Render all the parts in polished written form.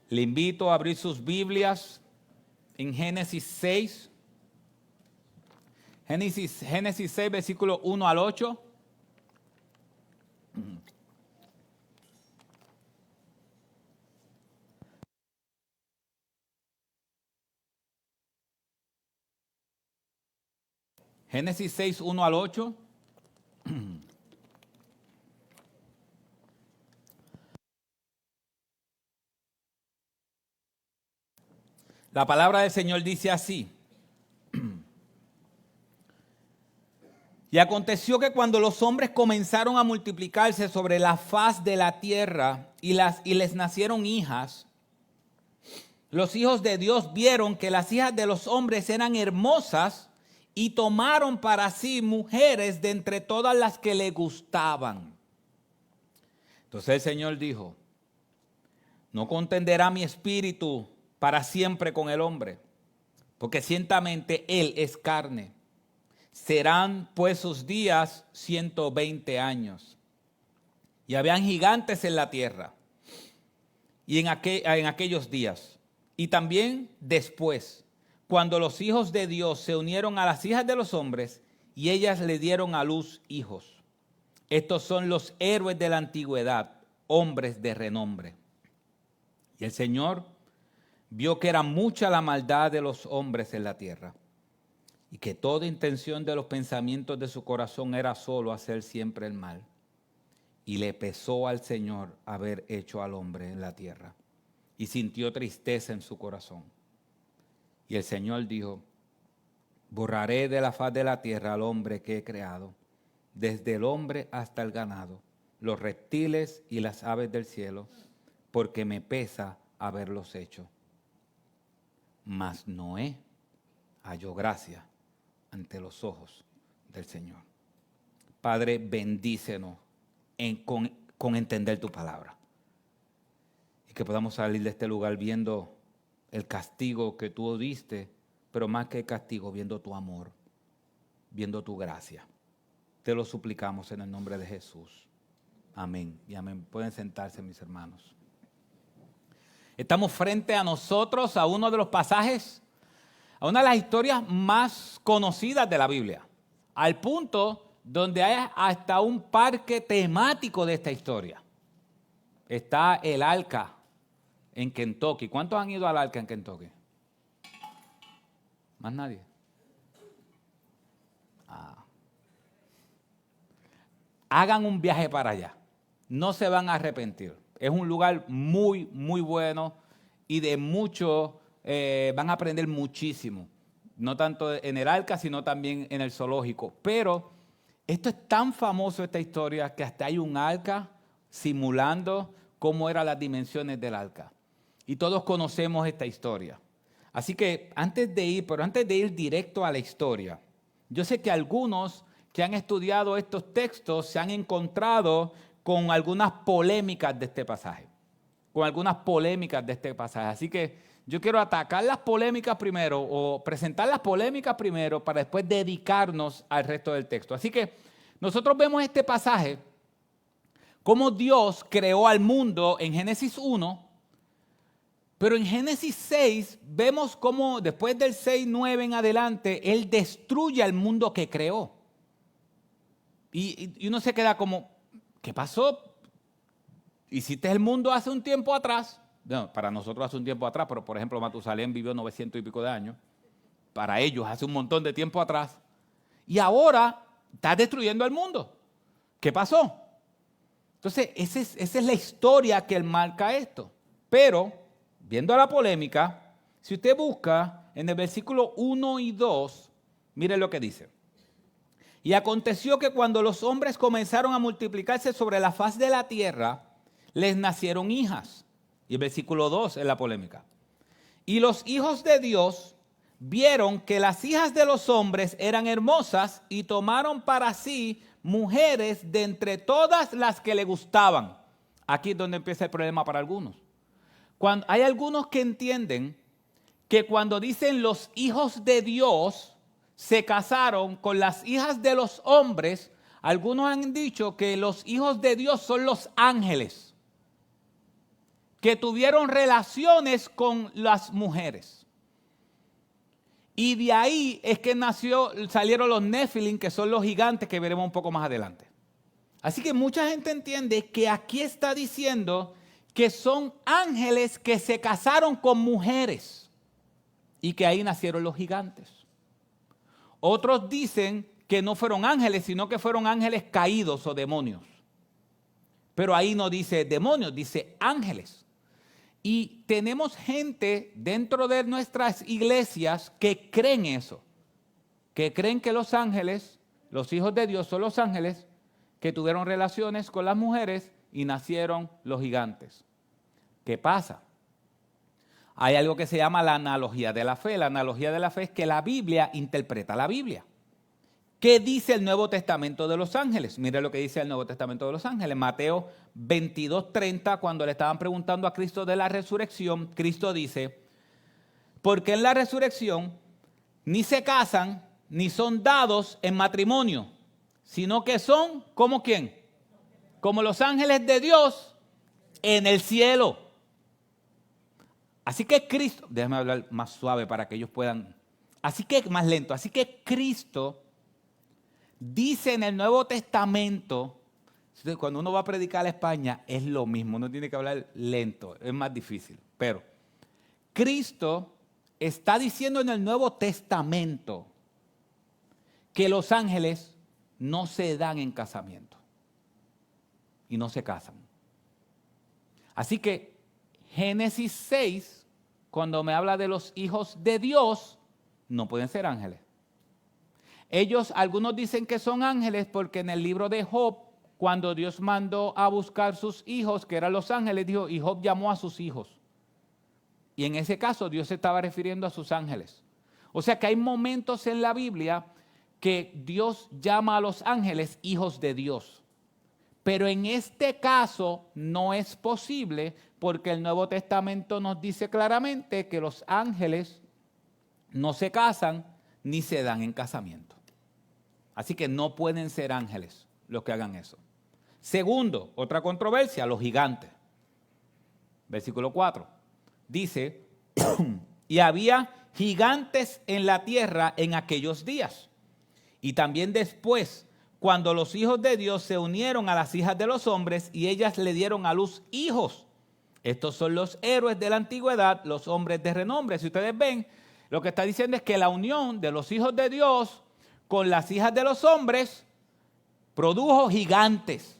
Le invito a abrir sus Biblias en Génesis 6. Génesis 6, versículo 1 al 8. Génesis 6, 1 al 8. La palabra del Señor dice así. Y aconteció que cuando los hombres comenzaron a multiplicarse sobre la faz de la tierra y les nacieron hijas, los hijos de Dios vieron que las hijas de los hombres eran hermosas y tomaron para sí mujeres de entre todas las que le gustaban. Entonces el Señor dijo, no contenderá mi espíritu para siempre con el hombre, porque ciertamente él es carne. Serán pues sus días 120 años. Y habían gigantes en la tierra y en aquellos días. Y también después, cuando los hijos de Dios se unieron a las hijas de los hombres y ellas le dieron a luz hijos. Estos son los héroes de la antigüedad, hombres de renombre. Y el Señor vio que era mucha la maldad de los hombres en la tierra y que toda intención de los pensamientos de su corazón era solo hacer siempre el mal. Y le pesó al Señor haber hecho al hombre en la tierra y sintió tristeza en su corazón. Y el Señor dijo, borraré de la faz de la tierra al hombre que he creado, desde el hombre hasta el ganado, los reptiles y las aves del cielo, porque me pesa haberlos hecho. Mas Noé halló gracia ante los ojos del Señor. Padre, bendícenos con entender tu palabra. Y que podamos salir de este lugar viendo el castigo que tú diste, pero más que el castigo, viendo tu amor, viendo tu gracia. Te lo suplicamos en el nombre de Jesús. Amén y amén. Pueden sentarse, mis hermanos. Estamos frente a nosotros a uno de los pasajes, a una de las historias más conocidas de la Biblia, al punto donde hay hasta un parque temático de esta historia. Está el Arca en Kentucky. ¿Cuántos han ido al Arca en Kentucky? ¿Más nadie? Hagan un viaje para allá. No se van a arrepentir. Es un lugar muy, muy bueno y de mucho, van a aprender muchísimo. No tanto en el Arca, sino también en el zoológico. Pero esto es tan famoso, esta historia, que hasta hay un arca simulando cómo eran las dimensiones del arca. Y todos conocemos esta historia. Así que antes de ir directo a la historia, yo sé que algunos que han estudiado estos textos se han encontrado con algunas polémicas de este pasaje. Así que yo quiero atacar las polémicas primero o presentar las polémicas primero para después dedicarnos al resto del texto. Así que nosotros vemos este pasaje, cómo Dios creó al mundo en Génesis 1, pero en Génesis 6 vemos cómo después del 6:9 en adelante, Él destruye al mundo que creó. Y uno se queda como, ¿qué pasó? ¿Hiciste el mundo hace un tiempo atrás? No, para nosotros hace un tiempo atrás, pero por ejemplo Matusalén vivió 900 y pico de años. Para ellos hace un montón de tiempo atrás. Y ahora está destruyendo el mundo. ¿Qué pasó? Entonces, esa es la historia que él marca esto. Pero, viendo la polémica, si usted busca en el versículo 1 y 2, mire lo que dice. Y aconteció que cuando los hombres comenzaron a multiplicarse sobre la faz de la tierra, les nacieron hijas. Y el versículo 2 es la polémica. Y los hijos de Dios vieron que las hijas de los hombres eran hermosas y tomaron para sí mujeres de entre todas las que le gustaban. Aquí es donde empieza el problema para algunos. Hay algunos que entienden que cuando dicen los hijos de Dios se casaron con las hijas de los hombres, algunos han dicho que los hijos de Dios son los ángeles. que tuvieron relaciones con las mujeres. Y de ahí es que salieron los Nefilim, que son los gigantes que veremos un poco más adelante. Así que mucha gente entiende que aquí está diciendo que son ángeles que se casaron con mujeres y que ahí nacieron los gigantes. Otros dicen que no fueron ángeles, sino que fueron ángeles caídos o demonios. Pero ahí no dice demonios, dice ángeles. Y tenemos gente dentro de nuestras iglesias que creen eso, que creen que los ángeles, los hijos de Dios son los ángeles que tuvieron relaciones con las mujeres y nacieron los gigantes. ¿Qué pasa? Hay algo que se llama la analogía de la fe. La analogía de la fe es que la Biblia interpreta la Biblia. ¿Qué dice el Nuevo Testamento de los ángeles? Mire lo que dice el Nuevo Testamento de los ángeles. Mateo 22:30, cuando le estaban preguntando a Cristo de la resurrección, Cristo dice, porque en la resurrección ni se casan ni son dados en matrimonio, sino que son, ¿como quién? Como los ángeles de Dios en el cielo. Así que Cristo, déjame hablar más suave para que ellos puedan, más lento, así que Cristo dice en el Nuevo Testamento, cuando uno va a predicar a España es lo mismo, uno tiene que hablar lento, es más difícil, pero Cristo está diciendo en el Nuevo Testamento que los ángeles no se dan en casamiento y no se casan. Así que Génesis 6, cuando me habla de los hijos de Dios, no pueden ser ángeles. Algunos dicen que son ángeles porque en el libro de Job, cuando Dios mandó a buscar sus hijos, que eran los ángeles, dijo, y Job llamó a sus hijos. Y en ese caso Dios se estaba refiriendo a sus ángeles. O sea que hay momentos en la Biblia que Dios llama a los ángeles hijos de Dios. Pero en este caso no es posible porque el Nuevo Testamento nos dice claramente que los ángeles no se casan ni se dan en casamiento. Así que no pueden ser ángeles los que hagan eso. Segundo, otra controversia, los gigantes. Versículo 4. Dice, y había gigantes en la tierra en aquellos días. Y también después, cuando los hijos de Dios se unieron a las hijas de los hombres y ellas le dieron a luz hijos. Estos son los héroes de la antigüedad, los hombres de renombre. Si ustedes ven, lo que está diciendo es que la unión de los hijos de Dios con las hijas de los hombres produjo gigantes.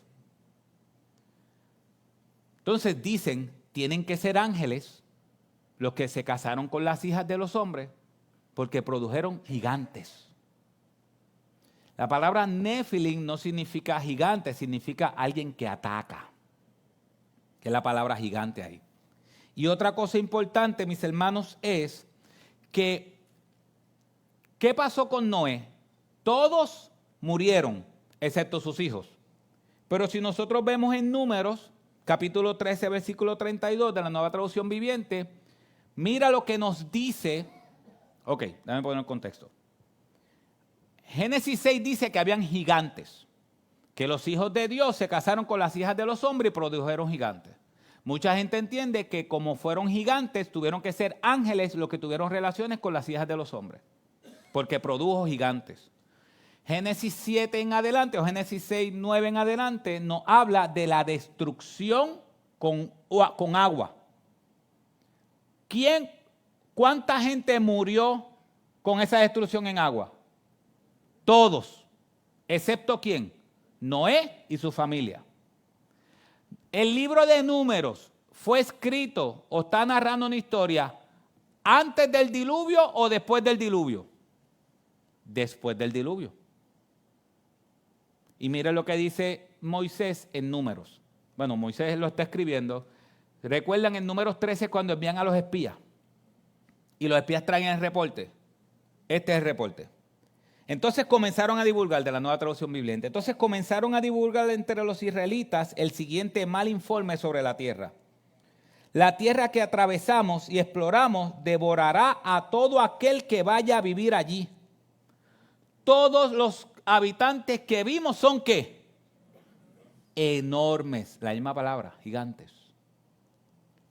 Entonces dicen, tienen que ser ángeles los que se casaron con las hijas de los hombres porque produjeron gigantes. La palabra Nefilim no significa gigante, significa alguien que ataca, que es la palabra gigante ahí. Y otra cosa importante, mis hermanos, es que, ¿qué pasó con Noé? Todos murieron, excepto sus hijos. Pero si nosotros vemos en Números, capítulo 13, versículo 32 de la Nueva Traducción Viviente, mira lo que nos dice. Ok, déjame poner el contexto. Génesis 6 dice que habían gigantes, que los hijos de Dios se casaron con las hijas de los hombres y produjeron gigantes. Mucha gente entiende que como fueron gigantes, tuvieron que ser ángeles los que tuvieron relaciones con las hijas de los hombres, porque produjo gigantes. Génesis 7 en adelante, o Génesis 6, 9 en adelante, nos habla de la destrucción con agua. ¿Cuánta gente murió con esa destrucción en agua? Todos, excepto ¿quién? Noé y su familia. El libro de Números fue escrito o está narrando una historia antes del diluvio o después del diluvio. Después del diluvio. Y mire lo que dice Moisés en Números. Bueno, Moisés lo está escribiendo. ¿Recuerdan en Números 13 cuando envían a los espías? Y los espías traen el reporte. Este es el reporte. Entonces comenzaron a divulgar, de la Nueva Traducción Viviente, entonces comenzaron a divulgar entre los israelitas el siguiente mal informe sobre la tierra. La tierra que atravesamos y exploramos devorará a todo aquel que vaya a vivir allí. Todos los habitantes que vimos son ¿qué? Enormes, la misma palabra, gigantes.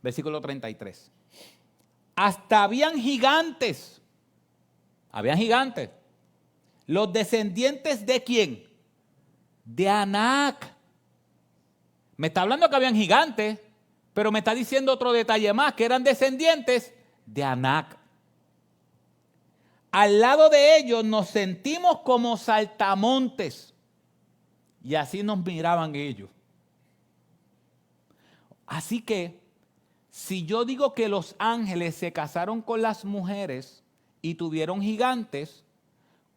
versículo 33. Hasta habían gigantes. Habían gigantes. Los descendientes de ¿quién? De Anac. Me está hablando que habían gigantes, pero me está diciendo otro detalle más, que eran descendientes de Anac. Al lado de ellos nos sentimos como saltamontes. Y así nos miraban ellos. Así que, si yo digo que los ángeles se casaron con las mujeres y tuvieron gigantes,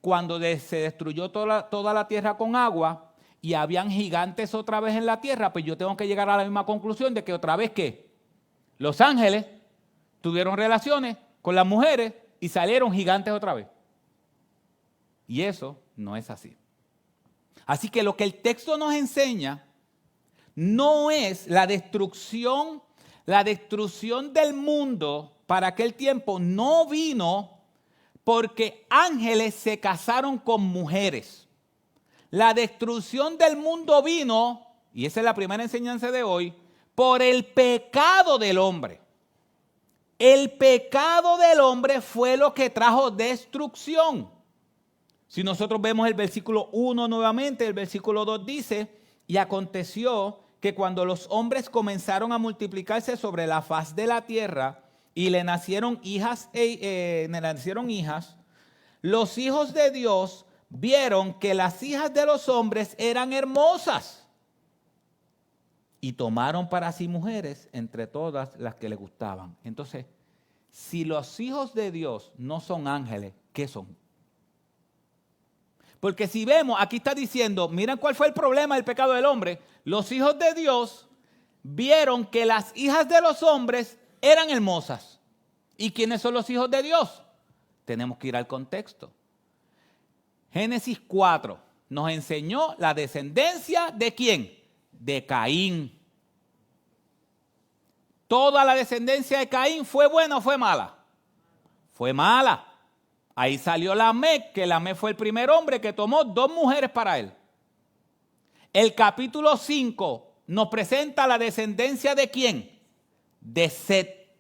cuando se destruyó toda la tierra con agua y habían gigantes otra vez en la tierra, pues yo tengo que llegar a la misma conclusión de que otra vez ¿qué? Los ángeles tuvieron relaciones con las mujeres y salieron gigantes otra vez. Y eso no es así. Así que lo que el texto nos enseña no es la destrucción del mundo para aquel tiempo no vino porque ángeles se casaron con mujeres. La destrucción del mundo vino, y esa es la primera enseñanza de hoy, por el pecado del hombre. El pecado del hombre fue lo que trajo destrucción. Si nosotros vemos el versículo 1 nuevamente, el versículo 2 dice, y aconteció que cuando los hombres comenzaron a multiplicarse sobre la faz de la tierra y le nacieron hijas, los hijos de Dios vieron que las hijas de los hombres eran hermosas y tomaron para sí mujeres entre todas las que les gustaban. Entonces, si los hijos de Dios no son ángeles, ¿qué son? Porque si vemos, aquí está diciendo, miren cuál fue el problema del pecado del hombre. Los hijos de Dios vieron que las hijas de los hombres eran hermosas. ¿Y quiénes son los hijos de Dios? Tenemos que ir al contexto. Génesis 4 nos enseñó la descendencia de ¿quién? De Caín. ¿Toda la descendencia de Caín fue buena o fue mala? Fue mala. Ahí salió Lamec, que Lamec fue el primer hombre que tomó 2 mujeres para él. El capítulo 5 nos presenta la descendencia de ¿quién? De Set.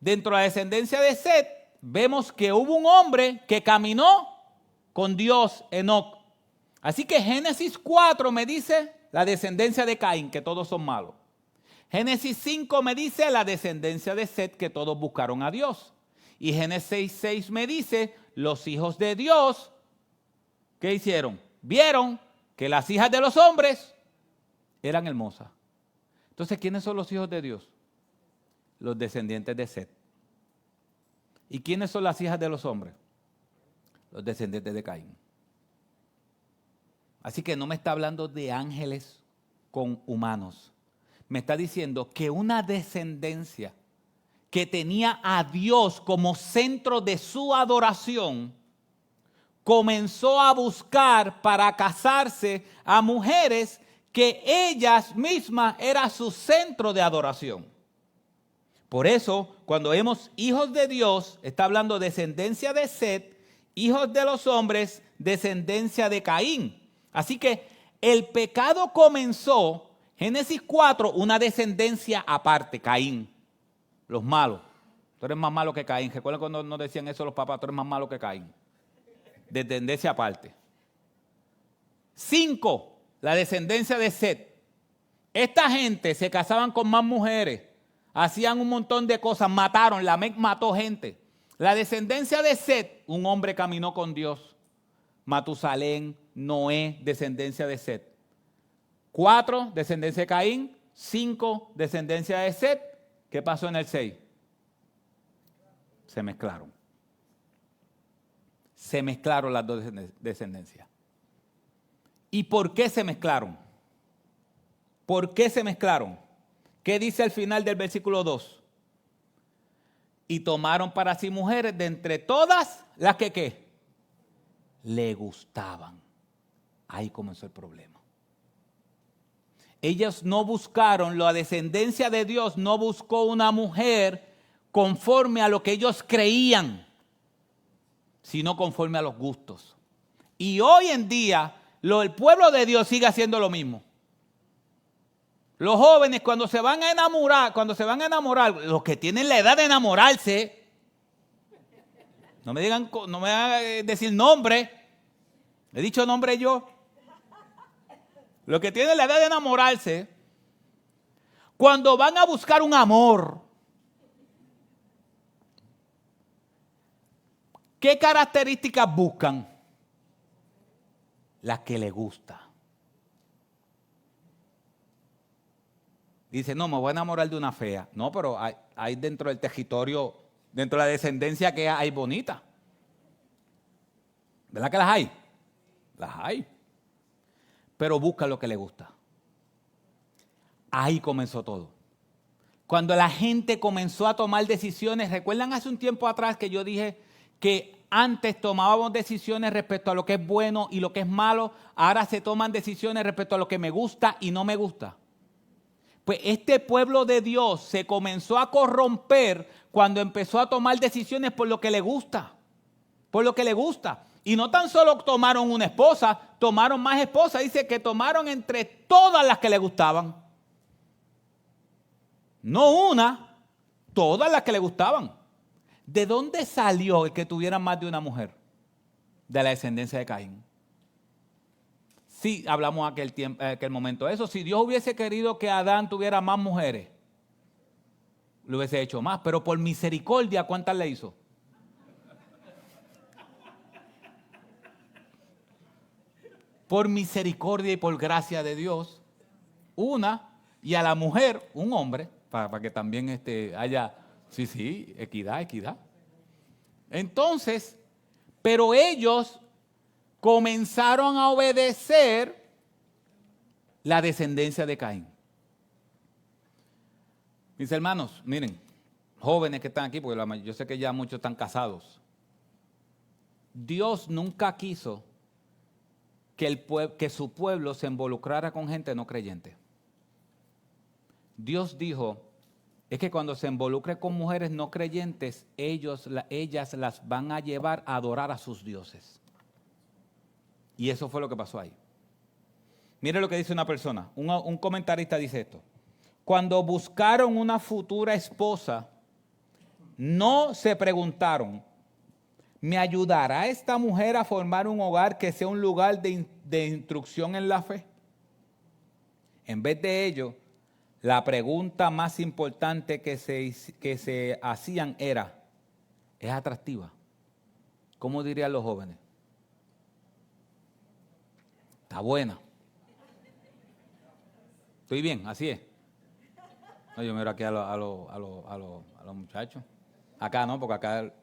Dentro de la descendencia de Set vemos que hubo un hombre que caminó con Dios, Enoc. Así que Génesis 4 me dice la descendencia de Caín, que todos son malos. Génesis 5 me dice la descendencia de Set, que todos buscaron a Dios. Y Génesis 6 me dice los hijos de Dios, ¿qué hicieron? Vieron que las hijas de los hombres eran hermosas. Entonces, ¿quiénes son los hijos de Dios? Los descendientes de Set. ¿Y quiénes son las hijas de los hombres? Los descendientes de Caín. Así que no me está hablando de ángeles con humanos. Me está diciendo que una descendencia que tenía a Dios como centro de su adoración, comenzó a buscar para casarse a mujeres que ellas mismas eran su centro de adoración. Por eso, cuando vemos hijos de Dios, está hablando descendencia de Set, hijos de los hombres, descendencia de Caín. Así que el pecado comenzó, Génesis 4, una descendencia aparte, Caín. Los malos. Tú eres más malo que Caín. ¿Recuerdan cuando nos decían eso los papás? Tú eres más malo que Caín. De tendencia aparte. 5, la descendencia de Set. Esta gente se casaban con más mujeres. Hacían un montón de cosas. Mataron. Lamec mató gente. La descendencia de Set, un hombre caminó con Dios. Matusalén, Noé, descendencia de Set. 4, descendencia de Caín. 5, descendencia de Set. ¿Qué pasó en el 6? Se mezclaron. Se mezclaron las dos descendencias. ¿Y por qué se mezclaron? ¿Por qué se mezclaron? ¿Qué dice al final del versículo 2? Y tomaron para sí mujeres de entre todas las que ¿qué? Le gustaban. Ahí comenzó el problema. Ellos no buscaron, la descendencia de Dios no buscó una mujer conforme a lo que ellos creían, sino conforme a los gustos. Y hoy en día, el pueblo de Dios sigue haciendo lo mismo. Los jóvenes cuando se van a enamorar, los que tienen la edad de enamorarse, no me hagan decir nombre, he dicho nombre yo. Los que tienen la edad de enamorarse, cuando van a buscar un amor, ¿qué características buscan? Las que les gusta. Dice, no, me voy a enamorar de una fea. No, pero hay dentro del territorio, dentro de la descendencia que hay bonita. ¿Verdad que las hay? Las hay. Pero busca lo que le gusta. Ahí comenzó todo. Cuando la gente comenzó a tomar decisiones, ¿recuerdan hace un tiempo atrás que yo dije que antes tomábamos decisiones respecto a lo que es bueno y lo que es malo? Ahora se toman decisiones respecto a lo que me gusta y no me gusta. Pues este pueblo de Dios se comenzó a corromper cuando empezó a tomar decisiones por lo que le gusta. Por lo que le gusta. Y no tan solo tomaron una esposa, tomaron más esposas. Dice que tomaron entre todas las que le gustaban. No una, todas las que le gustaban. ¿De dónde salió el que tuviera más de una mujer? De la descendencia de Caín. Sí, hablamos aquel momento de eso. Si Dios hubiese querido que Adán tuviera más mujeres, lo hubiese hecho más. Pero por misericordia, ¿cuántas le hizo? Por misericordia y por gracia de Dios, una, y a la mujer, un hombre, para que también haya, sí, equidad. Entonces, pero ellos comenzaron a obedecer la descendencia de Caín. Mis hermanos, miren, jóvenes que están aquí, porque yo sé que ya muchos están casados. Dios nunca quiso que su pueblo se involucrara con gente no creyente. Dios dijo, es que cuando se involucre con mujeres no creyentes, ellas las van a llevar a adorar a sus dioses. Y eso fue lo que pasó ahí. Mire lo que dice una persona, un comentarista dice esto. Cuando buscaron una futura esposa, no se preguntaron, ¿me ayudará esta mujer a formar un hogar que sea un lugar de instrucción en la fe? En vez de ello, la pregunta más importante que se hacían era, ¿es atractiva? ¿Cómo dirían los jóvenes? Está buena. ¿Estoy bien? Así es. No, yo miro aquí a los muchachos. Acá no, porque acá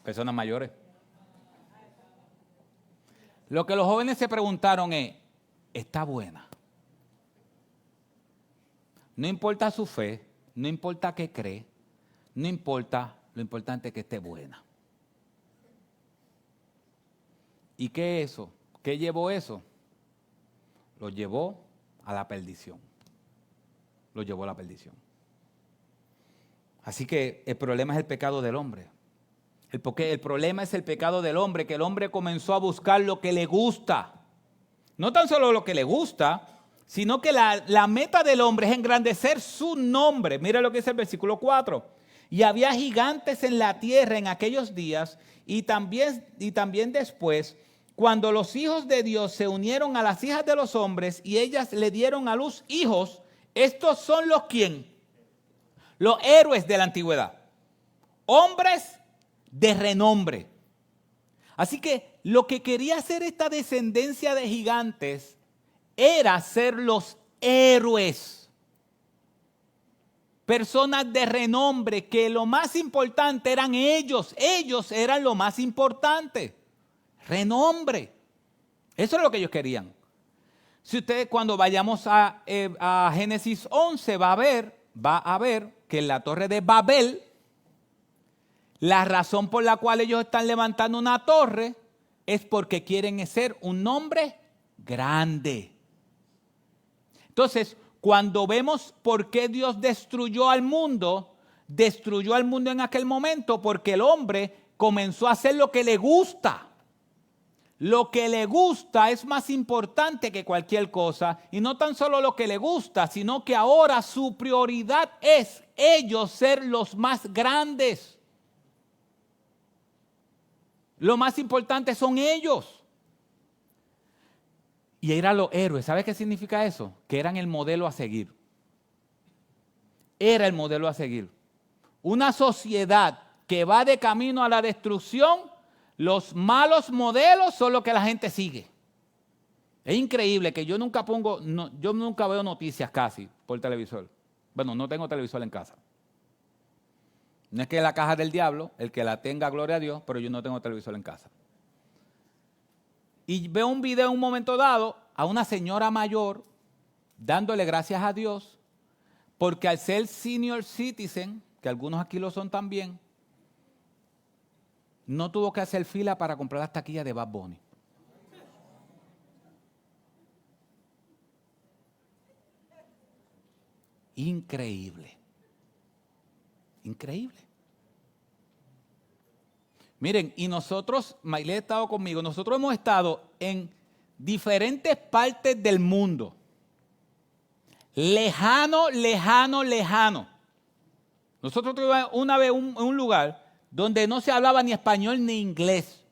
personas mayores. Lo que los jóvenes se preguntaron es, ¿está buena? No importa su fe, no importa qué cree, no importa, lo importante es que esté buena. ¿Y qué es eso? ¿Qué llevó eso? Lo llevó a la perdición. Lo llevó a la perdición. Así que el problema es el pecado del hombre. El problema es el pecado del hombre, que el hombre comenzó a buscar lo que le gusta. No tan solo lo que le gusta, sino que la meta del hombre es engrandecer su nombre. Mira lo que dice el versículo 4. Y había gigantes en la tierra en aquellos días y también después, cuando los hijos de Dios se unieron a las hijas de los hombres y ellas le dieron a luz hijos. Estos son los ¿quién? Los héroes de la antigüedad. Hombres de renombre. Así que lo que quería hacer esta descendencia de gigantes era ser los héroes. Personas de renombre, que lo más importante eran ellos. Ellos eran lo más importante. Renombre. Eso es lo que ellos querían. Si ustedes cuando vayamos a Génesis 11 va a ver que en la torre de Babel, la razón por la cual ellos están levantando una torre es porque quieren ser un nombre grande. Entonces, cuando vemos por qué Dios destruyó al mundo en aquel momento porque el hombre comenzó a hacer lo que le gusta. Lo que le gusta es más importante que cualquier cosa. Y no tan solo lo que le gusta, sino que ahora su prioridad es ellos ser los más grandes. Lo más importante son ellos. Y eran los héroes. ¿Sabe qué significa eso? Que eran el modelo a seguir. Era el modelo a seguir. Una sociedad que va de camino a la destrucción, los malos modelos son los que la gente sigue. Es increíble que yo nunca veo noticias casi por televisor. Bueno, no tengo televisor en casa. No es que la caja del diablo, el que la tenga, gloria a Dios, pero yo no tengo televisor en casa. Y veo un video en un momento dado a una señora mayor dándole gracias a Dios porque al ser senior citizen, que algunos aquí lo son también, no tuvo que hacer fila para comprar las taquillas de Bad Bunny. Increíble. Increíble. Miren, y nosotros, Maile ha estado conmigo, nosotros hemos estado en diferentes partes del mundo. Lejano, lejano, lejano. Nosotros tuvimos una vez un lugar donde no se hablaba ni español ni inglés.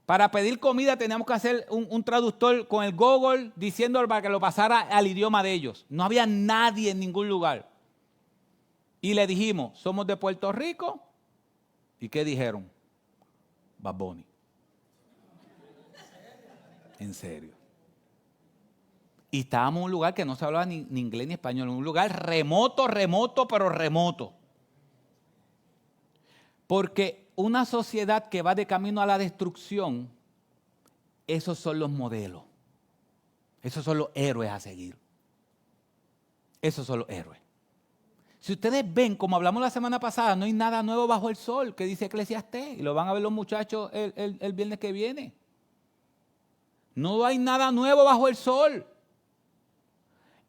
Para pedir comida teníamos que hacer un traductor con el Google diciendo para que lo pasara al idioma de ellos. No había nadie en ningún lugar. Y le dijimos, somos de Puerto Rico. ¿Y qué dijeron? Bad Bunny. En serio. Y estábamos en un lugar que no se hablaba ni inglés ni español. En un lugar remoto, pero remoto. Porque una sociedad que va de camino a la destrucción, esos son los modelos. Esos son los héroes a seguir. Esos son los héroes. Si ustedes ven, como hablamos la semana pasada, no hay nada nuevo bajo el sol, que dice Eclesiastés, y lo van a ver los muchachos el viernes que viene. No hay nada nuevo bajo el sol.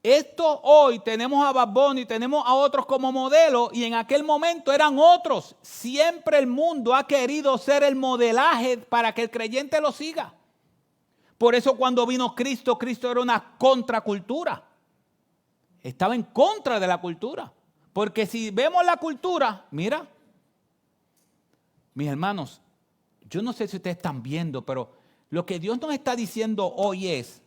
Esto hoy tenemos a Bad Bunny, tenemos a otros como modelo, y en aquel momento eran otros. Siempre el mundo ha querido ser el modelaje para que el creyente lo siga. Por eso cuando vino Cristo, Cristo era una contracultura. Estaba en contra de la cultura. Porque si vemos la cultura, mira, mis hermanos, yo no sé si ustedes están viendo, pero lo que Dios nos está diciendo hoy es,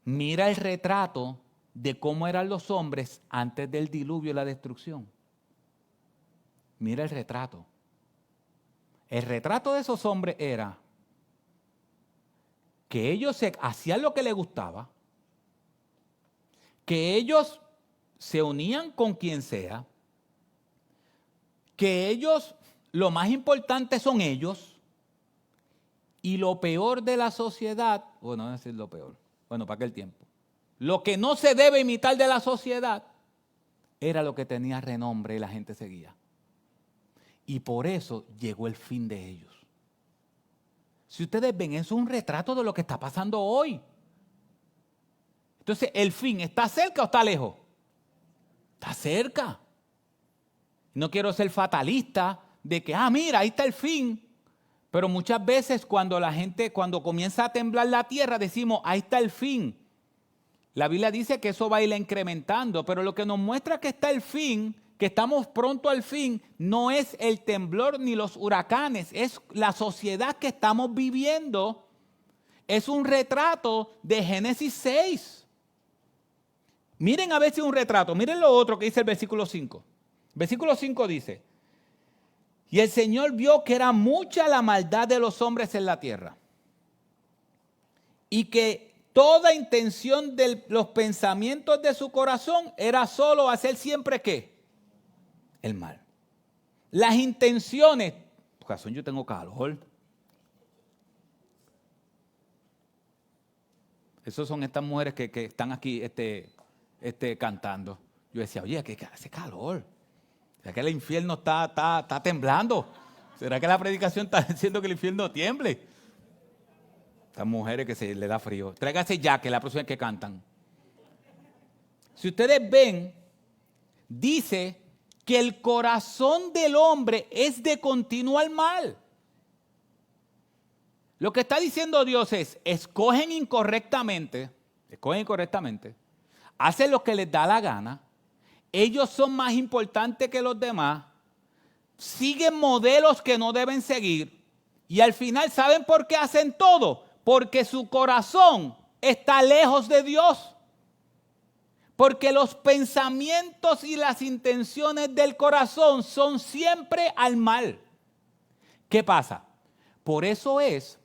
mira el retrato de cómo eran los hombres antes del diluvio y la destrucción. Mira el retrato. El retrato de esos hombres era que ellos hacían lo que les gustaba, que ellos se unían con quien sea, que ellos, lo más importante son ellos, y lo peor de la sociedad, bueno, no es decir lo peor, bueno, para aquel tiempo, lo que no se debe imitar de la sociedad, era lo que tenía renombre y la gente seguía. Y por eso llegó el fin de ellos. Si ustedes ven, eso es un retrato de lo que está pasando hoy. Entonces, ¿el fin está cerca o está lejos? Está cerca. No quiero ser fatalista de que, mira, ahí está el fin. Pero muchas veces cuando cuando comienza a temblar la tierra, decimos, ahí está el fin. La Biblia dice que eso va a ir incrementando, pero lo que nos muestra que está el fin, que estamos pronto al fin, no es el temblor ni los huracanes, es la sociedad que estamos viviendo. Es un retrato de Génesis 6. Miren a ver si es un retrato. Miren lo otro que dice el versículo 5. Versículo 5 dice, y el Señor vio que era mucha la maldad de los hombres en la tierra y que toda intención de los pensamientos de su corazón era solo hacer siempre ¿qué? El mal. Las intenciones, por razón yo tengo calor. Esas son estas mujeres que están aquí cantando. Yo decía, oye, que hace calor. ¿Será que el infierno está temblando? ¿Será que la predicación está diciendo que el infierno tiemble? Estas mujeres que se le da frío. Tráigase ya, que es la próxima vez que cantan. Si ustedes ven, dice que el corazón del hombre es de continuo al mal. Lo que está diciendo Dios es, escogen incorrectamente, hacen lo que les da la gana, ellos son más importantes que los demás, siguen modelos que no deben seguir y al final, ¿saben por qué hacen todo? Porque su corazón está lejos de Dios. Porque los pensamientos y las intenciones del corazón son siempre al mal. ¿Qué pasa? Por eso es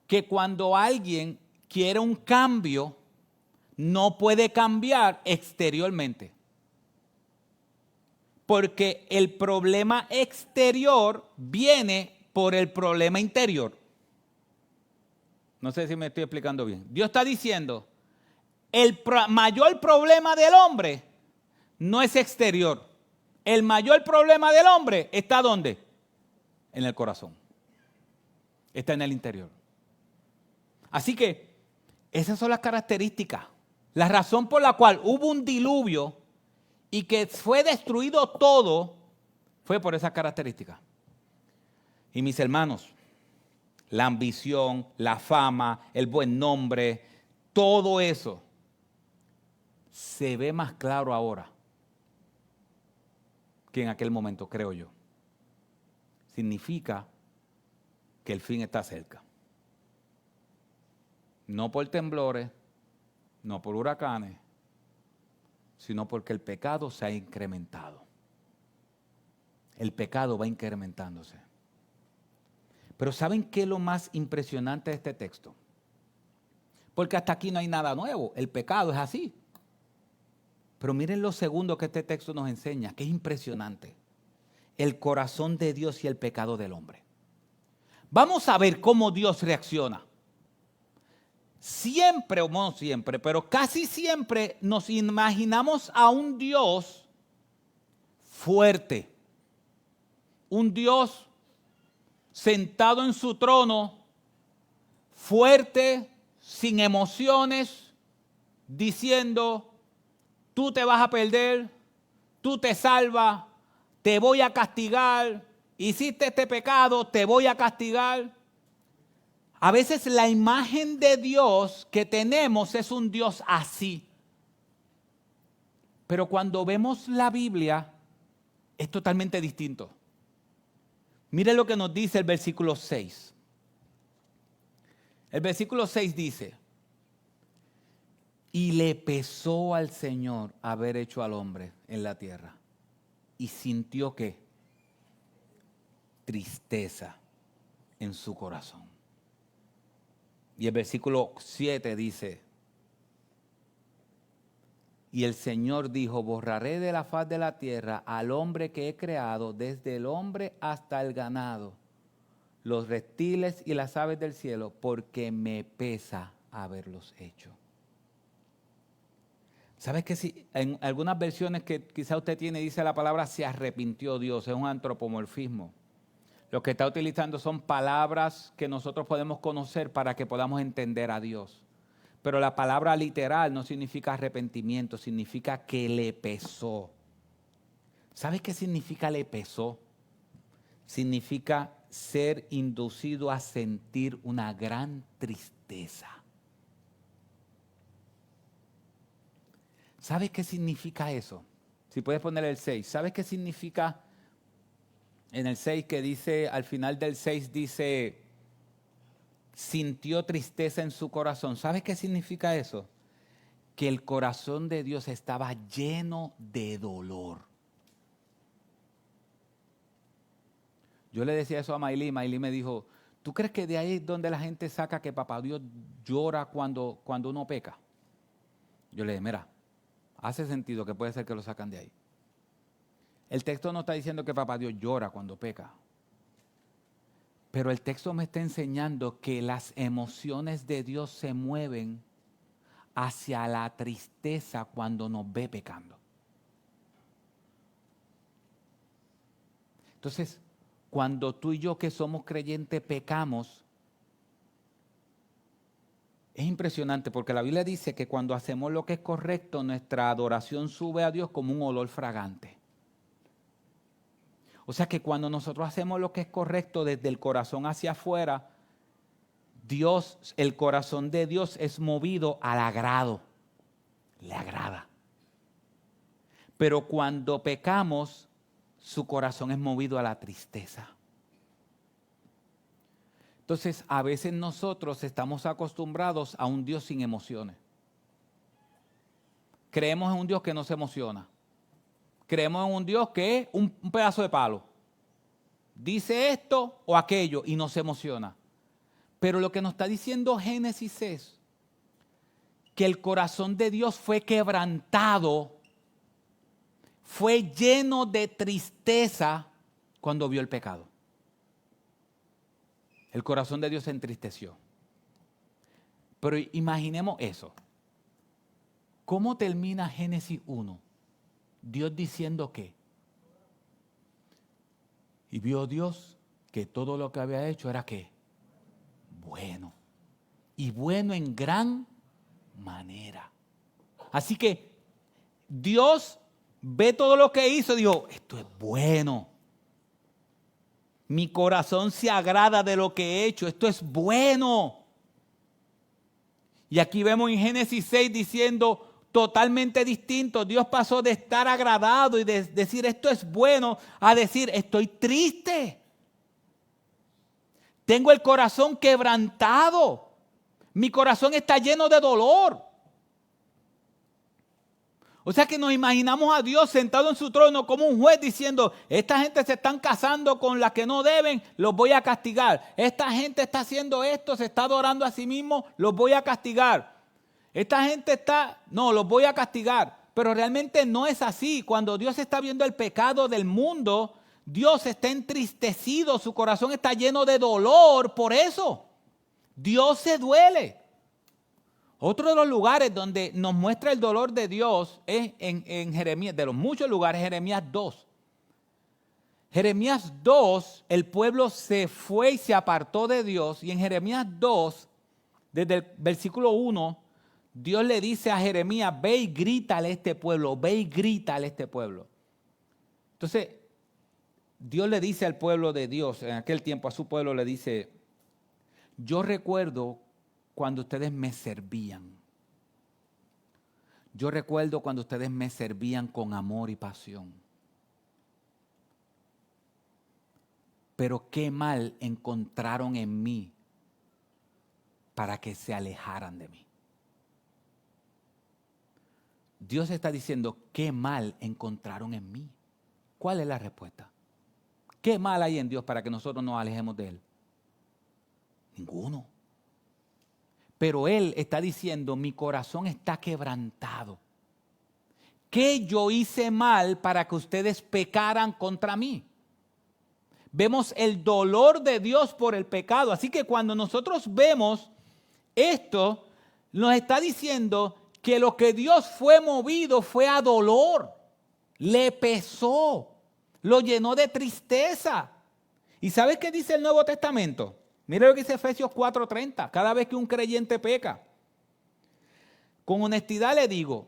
que cuando alguien quiere un cambio, no puede cambiar exteriormente. Porque el problema exterior viene por el problema interior. No sé si me estoy explicando bien. Dios está diciendo, el mayor problema del hombre no es exterior. El mayor problema del hombre está ¿dónde? En el corazón. Está en el interior. Así que esas son las características. La razón por la cual hubo un diluvio y que fue destruido todo fue por esas características. Y mis hermanos, la ambición, la fama, el buen nombre, todo eso se ve más claro ahora que en aquel momento, creo yo. Significa que el fin está cerca. No por temblores, no por huracanes, sino porque el pecado se ha incrementado. El pecado va incrementándose. Pero ¿saben qué es lo más impresionante de este texto? Porque hasta aquí no hay nada nuevo. El pecado es así. Pero miren lo segundo que este texto nos enseña, que es impresionante. El corazón de Dios y el pecado del hombre. Vamos a ver cómo Dios reacciona. Siempre, o no siempre, pero casi siempre nos imaginamos a un Dios fuerte. Un Dios sentado en su trono, fuerte, sin emociones, diciendo, tú te vas a perder, tú te salvas, te voy a castigar, hiciste este pecado, te voy a castigar. A veces la imagen de Dios que tenemos es un Dios así. Pero cuando vemos la Biblia, es totalmente distinto. Mire lo que nos dice el versículo 6. El versículo 6 dice, y le pesó al Señor haber hecho al hombre en la tierra. Y sintió ¿qué? Tristeza en su corazón. Y el versículo 7 dice, y el Señor dijo, borraré de la faz de la tierra al hombre que he creado, desde el hombre hasta el ganado, los reptiles y las aves del cielo, porque me pesa haberlos hecho. ¿Sabes que si en algunas versiones que quizá usted tiene dice la palabra se arrepintió Dios? Es un antropomorfismo. Lo que está utilizando son palabras que nosotros podemos conocer para que podamos entender a Dios. Pero la palabra literal no significa arrepentimiento, significa que le pesó. ¿Sabes qué significa le pesó? Significa ser inducido a sentir una gran tristeza. ¿Sabes qué significa eso? Si puedes poner el 6. ¿Sabes qué significa en el 6 que dice, al final del 6 dice, sintió tristeza en su corazón? ¿Sabes qué significa eso? Que el corazón de Dios estaba lleno de dolor. Yo le decía eso a Maylí me dijo, ¿tú crees que de ahí es donde la gente saca que papá Dios llora cuando uno peca? Yo le dije, mira, hace sentido que puede ser que lo sacan de ahí. El texto no está diciendo que papá Dios llora cuando peca. Pero el texto me está enseñando que las emociones de Dios se mueven hacia la tristeza cuando nos ve pecando. Entonces, cuando tú y yo que somos creyentes pecamos, es impresionante porque la Biblia dice que cuando hacemos lo que es correcto, nuestra adoración sube a Dios como un olor fragante. O sea que cuando nosotros hacemos lo que es correcto desde el corazón hacia afuera, Dios, el corazón de Dios es movido al agrado. Le agrada. Pero cuando pecamos, su corazón es movido a la tristeza. Entonces, a veces nosotros estamos acostumbrados a un Dios sin emociones. Creemos en un Dios que no se emociona. Creemos en un Dios que es un pedazo de palo. Dice esto o aquello y no se emociona. Pero lo que nos está diciendo Génesis es que el corazón de Dios fue quebrantado, fue lleno de tristeza cuando vio el pecado. El corazón de Dios se entristeció. Pero imaginemos eso. ¿Cómo termina Génesis 1? Dios diciendo ¿qué? Y vio Dios que todo lo que había hecho era ¿qué? Bueno. Y bueno en gran manera. Así que Dios ve todo lo que hizo y dijo, esto es bueno. Mi corazón se agrada de lo que he hecho, esto es bueno. Y aquí vemos en Génesis 6 diciendo totalmente distinto. Dios pasó de estar agradado y de decir esto es bueno a decir estoy triste. Tengo el corazón quebrantado. Mi corazón está lleno de dolor. O sea que nos imaginamos a Dios sentado en su trono como un juez diciendo, esta gente se están casando con las que no deben, los voy a castigar. Esta gente está haciendo esto, se está adorando a sí mismo, los voy a castigar. Esta gente los voy a castigar. Pero realmente no es así. Cuando Dios está viendo el pecado del mundo, Dios está entristecido, su corazón está lleno de dolor por eso. Dios se duele. Otro de los lugares donde nos muestra el dolor de Dios es en Jeremías, de los muchos lugares, Jeremías 2. Jeremías 2, el pueblo se fue y se apartó de Dios. Y en Jeremías 2, desde el versículo 1, Dios le dice a Jeremías, ve y grítale a este pueblo, ve y grítale a este pueblo. Entonces, Dios le dice al pueblo de Dios, en aquel tiempo a su pueblo le dice, yo recuerdo cuando ustedes me servían. Yo recuerdo cuando ustedes me servían con amor y pasión. Pero qué mal encontraron en mí para que se alejaran de mí. Dios está diciendo, qué mal encontraron en mí. ¿Cuál es la respuesta? ¿Qué mal hay en Dios para que nosotros nos alejemos de Él? Ninguno. Pero Él está diciendo, mi corazón está quebrantado. ¿Qué yo hice mal para que ustedes pecaran contra mí? Vemos el dolor de Dios por el pecado. Así que cuando nosotros vemos esto, nos está diciendo que lo que Dios fue movido fue a dolor. Le pesó, lo llenó de tristeza. ¿Y sabes qué dice el Nuevo Testamento? Mira lo que dice Efesios 4:30. Cada vez que un creyente peca, con honestidad le digo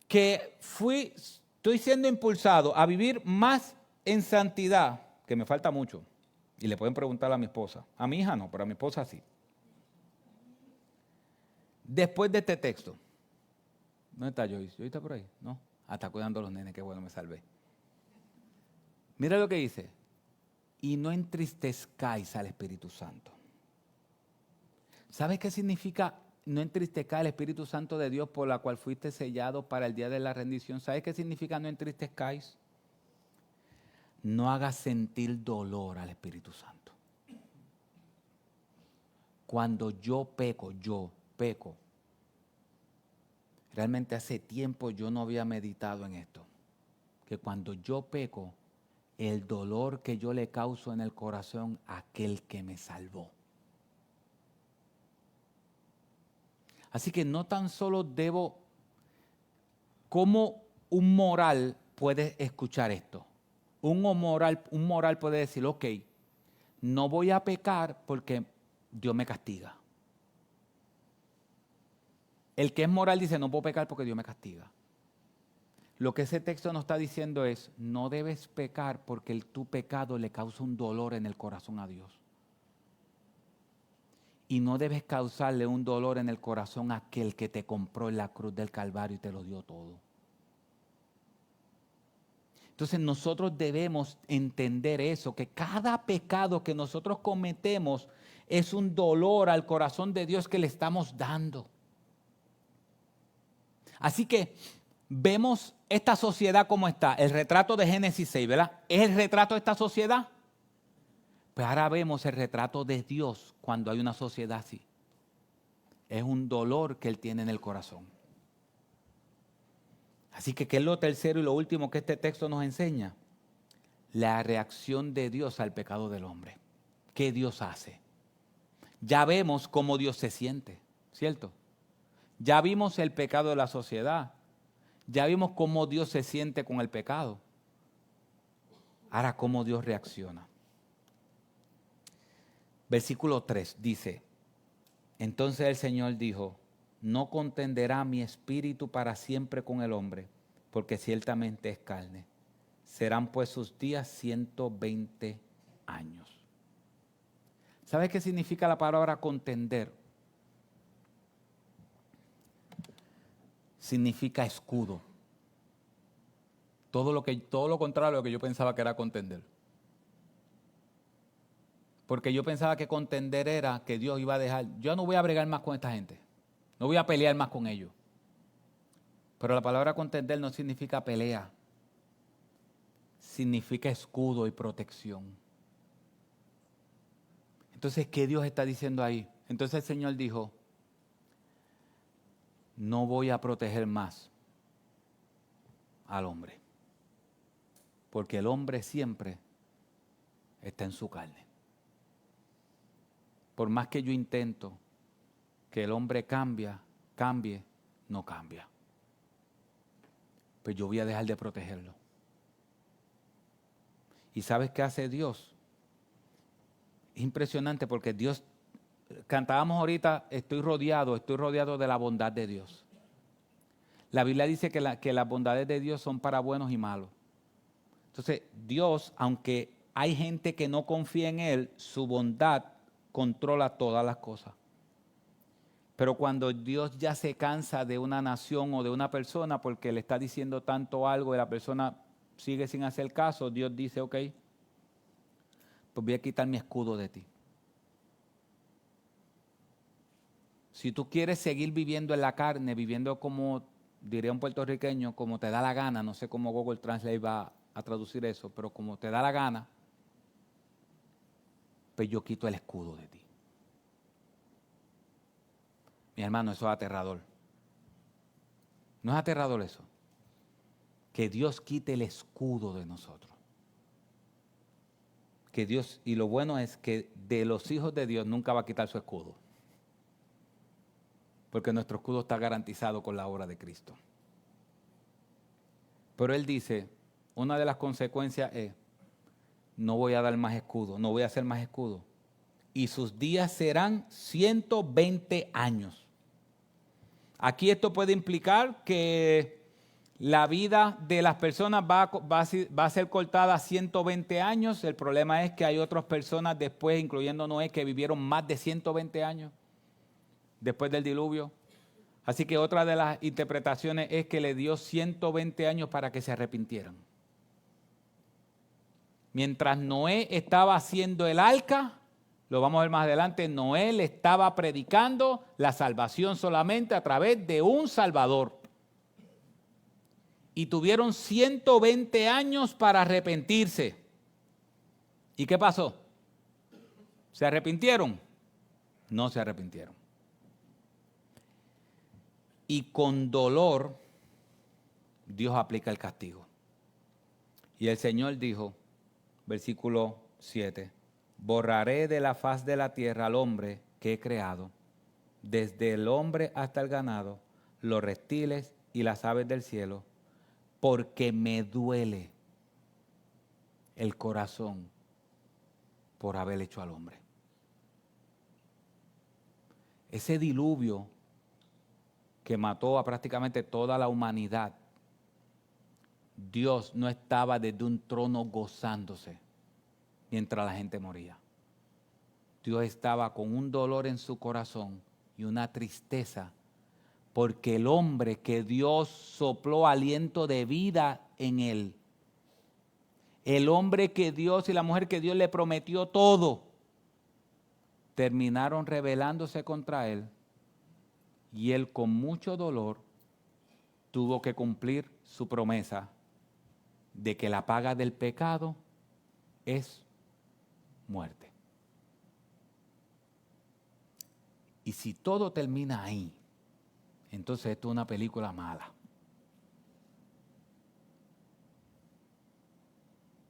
que estoy siendo impulsado a vivir más en santidad, que me falta mucho. Y le pueden preguntar a mi esposa. A mi hija no, pero a mi esposa sí. Después de este texto. ¿Dónde está Joyce? ¿Joyce está por ahí? No. Está cuidando a los nenes, qué bueno, me salvé. Mira lo que dice. Y no entristezcáis al Espíritu Santo. ¿Sabes qué significa no entristezcáis al Espíritu Santo de Dios por la cual fuiste sellado para el día de la rendición? ¿Sabes qué significa no entristezcáis? No hagas sentir dolor al Espíritu Santo. Cuando yo peco. Realmente hace tiempo yo no había meditado en esto. Que cuando yo peco, el dolor que yo le causo en el corazón a aquel que me salvó. Así que no tan solo ¿cómo un moral puede escuchar esto? Un moral puede decir, ok, no voy a pecar porque Dios me castiga. El que es moral dice, no puedo pecar porque Dios me castiga. Lo que ese texto nos está diciendo es, no debes pecar porque tu pecado le causa un dolor en el corazón a Dios. Y no debes causarle un dolor en el corazón a aquel que te compró en la cruz del Calvario y te lo dio todo. Entonces nosotros debemos entender eso, que cada pecado que nosotros cometemos es un dolor al corazón de Dios que le estamos dando. Así que vemos esta sociedad como está, el retrato de Génesis 6, ¿verdad? ¿Es el retrato de esta sociedad? Pues ahora vemos el retrato de Dios cuando hay una sociedad así. Es un dolor que Él tiene en el corazón. Así que, ¿qué es lo tercero y lo último que este texto nos enseña? La reacción de Dios al pecado del hombre. ¿Qué Dios hace? Ya vemos cómo Dios se siente, ¿cierto? Ya vimos el pecado de la sociedad. Ya vimos cómo Dios se siente con el pecado. Ahora, ¿cómo Dios reacciona? Versículo 3 dice, entonces el Señor dijo, no contenderá mi espíritu para siempre con el hombre, porque ciertamente es carne. Serán pues sus días 120 años. ¿Sabes qué significa la palabra contender? Significa escudo. Todo lo contrario a lo que yo pensaba que era contender. Porque yo pensaba que contender era que Dios iba a dejar, yo no voy a bregar más con esta gente, no voy a pelear más con ellos. Pero la palabra contender no significa pelea, significa escudo y protección. Entonces, ¿qué Dios está diciendo ahí? Entonces el Señor dijo, no voy a proteger más al hombre, porque el hombre siempre está en su carne. Por más que yo intento que el hombre cambie, no cambia. Pues yo voy a dejar de protegerlo. ¿Y sabes qué hace Dios? Es impresionante porque Dios, cantábamos ahorita, estoy rodeado de la bondad de Dios. La Biblia dice que las bondades de Dios son para buenos y malos. Entonces, Dios, aunque hay gente que no confía en Él, su bondad controla todas las cosas. Pero cuando Dios ya se cansa de una nación o de una persona porque le está diciendo tanto algo y la persona sigue sin hacer caso, Dios dice, ok, pues voy a quitar mi escudo de ti. Si tú quieres seguir viviendo en la carne, viviendo como, diría un puertorriqueño, como te da la gana, no sé cómo Google Translate va a traducir eso, pero como te da la gana, pues yo quito el escudo de ti. Mi hermano, eso es aterrador. ¿No es aterrador eso? Que Dios quite el escudo de nosotros. Que Dios, y lo bueno es que de los hijos de Dios nunca va a quitar su escudo. Porque nuestro escudo está garantizado con la obra de Cristo. Pero Él dice, una de las consecuencias es, no voy a dar más escudo, no voy a hacer más escudo. Y sus días serán 120 años. Aquí esto puede implicar que la vida de las personas va a ser cortada a 120 años. El problema es que hay otras personas después, incluyendo Noé, que vivieron más de 120 años después del diluvio. Así que otra de las interpretaciones es que le dio 120 años para que se arrepintieran. Mientras Noé estaba haciendo el arca, lo vamos a ver más adelante, Noé le estaba predicando la salvación solamente a través de un Salvador. Y tuvieron 120 años para arrepentirse. ¿Y qué pasó? ¿Se arrepintieron? No se arrepintieron. Y con dolor, Dios aplica el castigo. Y el Señor dijo, versículo 7, borraré de la faz de la tierra al hombre que he creado, desde el hombre hasta el ganado, los reptiles y las aves del cielo, porque me duele el corazón por haber hecho al hombre. Ese diluvio que mató a prácticamente toda la humanidad Dios no estaba desde un trono gozándose mientras la gente moría. Dios estaba con un dolor en su corazón y una tristeza porque el hombre que Dios sopló aliento de vida en él, el hombre que Dios y la mujer que Dios le prometió todo, terminaron rebelándose contra él y él con mucho dolor tuvo que cumplir su promesa de que la paga del pecado es muerte. Y si todo termina ahí, entonces esto es una película mala.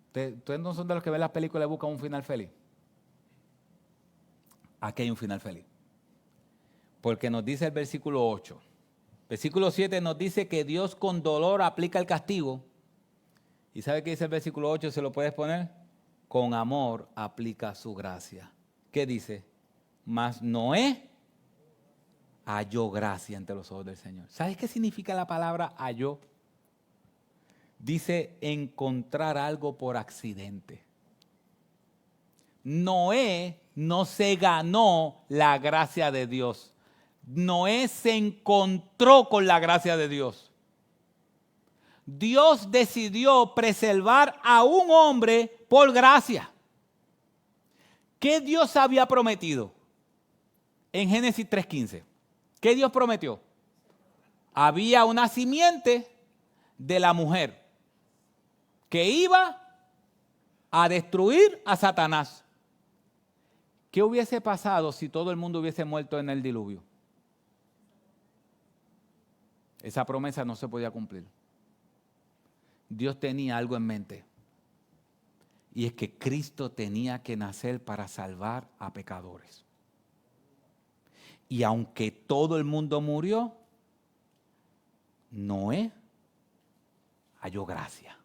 ¿Ustedes no son de los que ven las películas y buscan un final feliz? Aquí hay un final feliz. Porque nos dice el versículo 8. Versículo 7 nos dice que Dios con dolor aplica el castigo. ¿Y sabe qué dice el versículo 8? ¿Se lo puedes poner? Con amor aplica su gracia. ¿Qué dice? Mas Noé halló gracia ante los ojos del Señor. ¿Sabes qué significa la palabra halló? Dice encontrar algo por accidente. Noé no se ganó la gracia de Dios. Noé se encontró con la gracia de Dios. Dios decidió preservar a un hombre por gracia. ¿Qué Dios había prometido? En Génesis 3:15. ¿Qué Dios prometió? Había una simiente de la mujer que iba a destruir a Satanás. ¿Qué hubiese pasado si todo el mundo hubiese muerto en el diluvio? Esa promesa no se podía cumplir. Dios tenía algo en mente. Y es que Cristo tenía que nacer para salvar a pecadores. Y aunque todo el mundo murió, Noé halló gracia.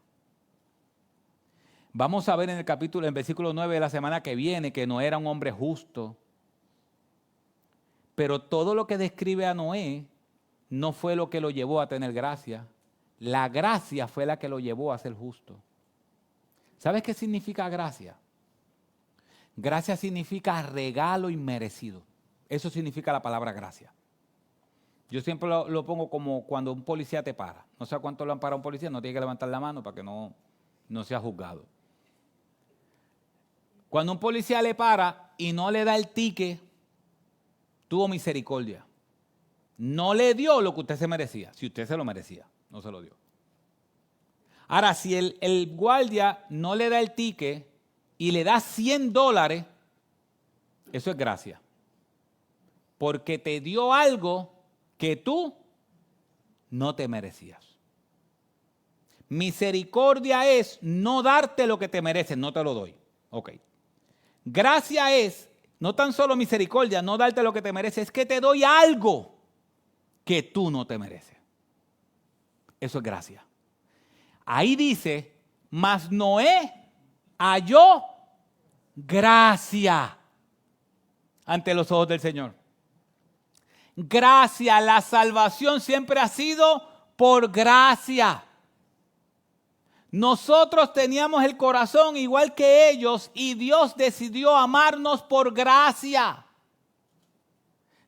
Vamos a ver en el versículo 9 de la semana que viene, que Noé era un hombre justo. Pero todo lo que describe a Noé no fue lo que lo llevó a tener gracia. La gracia fue la que lo llevó a ser justo. ¿Sabes qué significa gracia? Gracia significa regalo inmerecido. Eso significa la palabra gracia. Yo siempre lo pongo como cuando un policía te para. No sé cuánto lo han parado un policía, no tiene que levantar la mano para que no sea juzgado. Cuando un policía le para y no le da el ticket, tuvo misericordia. No le dio lo que usted se merecía. Si usted se lo merecía, no se lo dio. Ahora, si el guardia no le da el ticket y le da $100, eso es gracia. Porque te dio algo que tú no te merecías. Misericordia es no darte lo que te mereces, no te lo doy. Ok. Gracia es no tan solo misericordia, no darte lo que te mereces, es que te doy algo que tú no te mereces. Eso es gracia. Ahí dice, mas Noé halló gracia ante los ojos del Señor. Gracia, la salvación siempre ha sido por gracia. Nosotros teníamos el corazón igual que ellos y Dios decidió amarnos por gracia.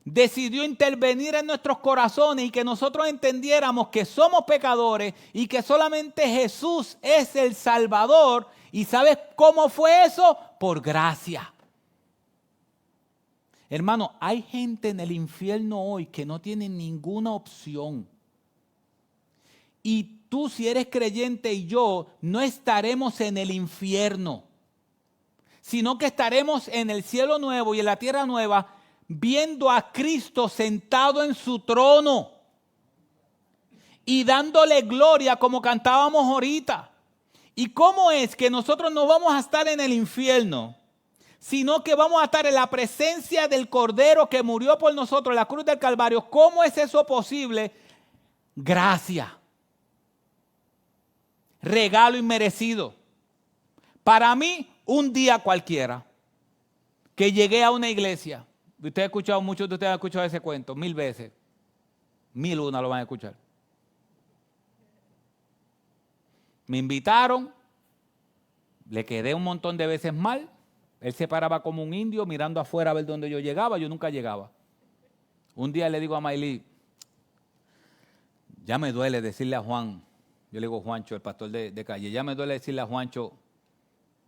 Decidió intervenir en nuestros corazones y que nosotros entendiéramos que somos pecadores y que solamente Jesús es el Salvador. ¿Y sabes cómo fue eso? Por gracia. Hermano, hay gente en el infierno hoy que no tiene ninguna opción. Y tú, si eres creyente, y yo, no estaremos en el infierno, sino que estaremos en el cielo nuevo y en la tierra nueva, viendo a Cristo sentado en su trono y dándole gloria como cantábamos ahorita. ¿Y cómo es que nosotros no vamos a estar en el infierno, sino que vamos a estar en la presencia del Cordero que murió por nosotros en la cruz del Calvario? ¿Cómo es eso posible? Gracia. Regalo inmerecido. Para mí, un día cualquiera, que llegué a una iglesia. Usted ha escuchado, muchos de ustedes han escuchado ese cuento 1000 veces. 1001 lo van a escuchar. Me invitaron, le quedé un montón de veces mal. Él se paraba como un indio mirando afuera a ver dónde yo llegaba. Yo nunca llegaba. Un día le digo a Maylí, ya me duele decirle a Juan, yo le digo Juancho, el pastor de calle, ya me duele decirle a Juancho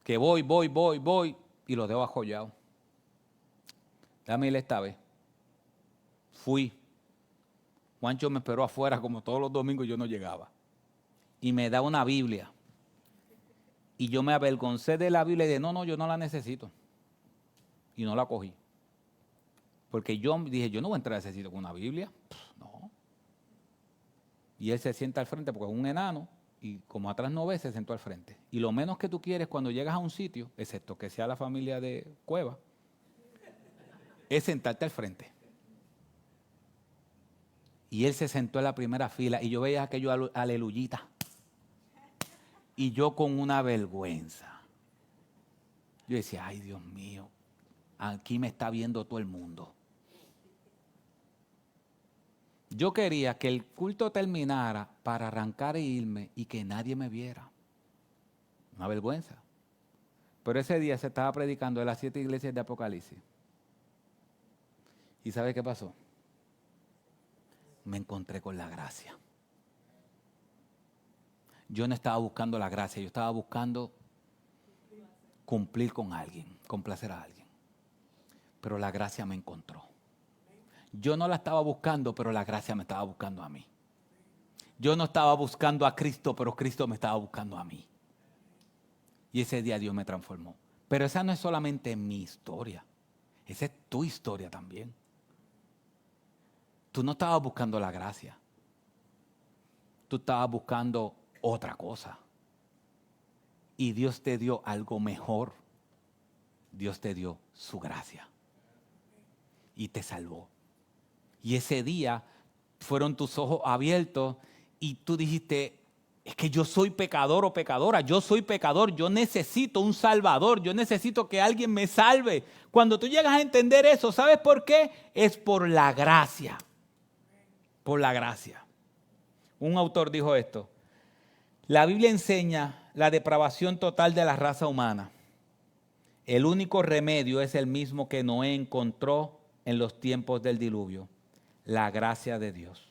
que voy, y lo dejo ajollado. Dame ir esta vez. Fui. Juancho me esperó afuera como todos los domingos, yo no llegaba. Y me da una Biblia. Y yo me avergoncé de la Biblia y dije, no, yo no la necesito. Y no la cogí. Porque yo dije, yo no voy a entrar a ese sitio con una Biblia. No. Y él se sienta al frente porque es un enano y como atrás no ve, se sentó al frente. Y lo menos que tú quieres cuando llegas a un sitio, excepto que sea la familia de Cueva, es sentarte al frente. Y él se sentó en la primera fila y yo veía aquello aleluyita. Y yo con una vergüenza. Yo decía, ay Dios mío, aquí me está viendo todo el mundo. Yo quería que el culto terminara para arrancar e irme y que nadie me viera. Una vergüenza. Pero ese día se estaba predicando de las 7 iglesias de Apocalipsis. ¿Y sabe qué pasó? Me encontré con la gracia. Yo no estaba buscando la gracia, yo estaba buscando cumplir con alguien, complacer a alguien. Pero la gracia me encontró. Yo no la estaba buscando, pero la gracia me estaba buscando a mí. Yo no estaba buscando a Cristo, pero Cristo me estaba buscando a mí. Y ese día Dios me transformó. Pero esa no es solamente mi historia. Esa es tu historia también. Tú no estabas buscando la gracia. Tú estabas buscando otra cosa. Y Dios te dio algo mejor. Dios te dio su gracia. Y te salvó. Y ese día fueron tus ojos abiertos y tú dijiste, es que yo soy pecador o pecadora, yo soy pecador, yo necesito un salvador, yo necesito que alguien me salve. Cuando tú llegas a entender eso, ¿sabes por qué? Es por la gracia. Por la gracia. Un autor dijo esto, la Biblia enseña la depravación total de la raza humana. El único remedio es el mismo que Noé encontró en los tiempos del diluvio. La gracia de Dios,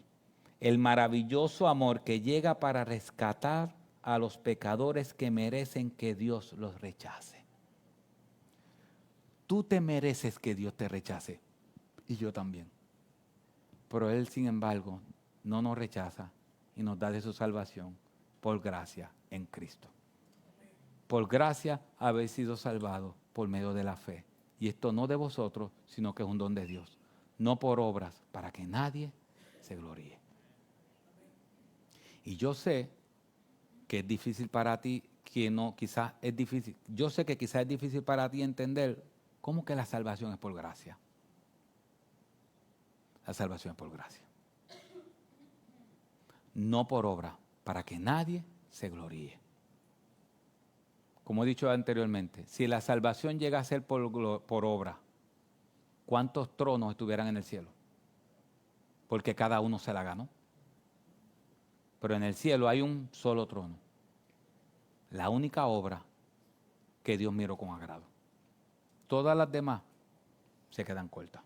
el maravilloso amor que llega para rescatar a los pecadores que merecen que Dios los rechace. Tú te mereces que Dios te rechace y yo también. Pero Él, sin embargo, no nos rechaza y nos da de su salvación por gracia en Cristo. Por gracia habéis sido salvados por medio de la fe. Y esto no de vosotros, sino que es un don de Dios. No por obras, para que nadie se gloríe. Y yo sé que es difícil para ti, que no, quizás es difícil. Yo sé que quizás es difícil para ti entender cómo que la salvación es por gracia. La salvación es por gracia. No por obra, para que nadie se gloríe. Como he dicho anteriormente, si la salvación llega a ser por obra, ¿cuántos tronos estuvieran en el cielo? Porque cada uno se la ganó. Pero en el cielo hay un solo trono. La única obra que Dios miró con agrado. Todas las demás se quedan cortas.